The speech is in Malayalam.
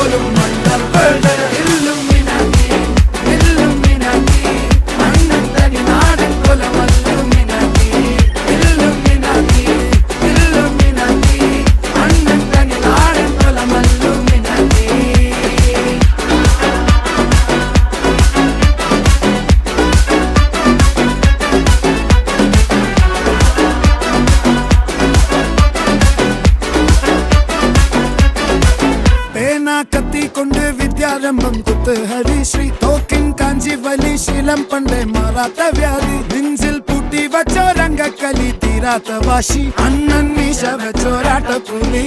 പോലും മണ്ണപ്പേട് ഇല്ലുമിനാറ്റി ഇല്ലുമിനാറ്റി അണ്ണൻ തനി നാടൻ കൊലമല്ലുമിനാറ്റി ഇല്ലുമിനാറ്റി ഇല്ലുമിനാറ്റി അണ്ണൻ തനി നാടൻ കൊലമല്ലുമിനാറ്റി. കത്തി കൊണ്ട് വിദ്യാരംഭം കുത്ത് ഹരിശ്രീ തോക്കിൻ കാഞ്ചി വലി ശീലം പണ്ടേ മാറാത്ത വ്യാധി നെഞ്ചിൽ പൂട്ടി വച്ചോരംഗക്കലി തീരാത്ത വാശി അണ്ണൻ മീശ വെച്ചോരാട്ട പുലി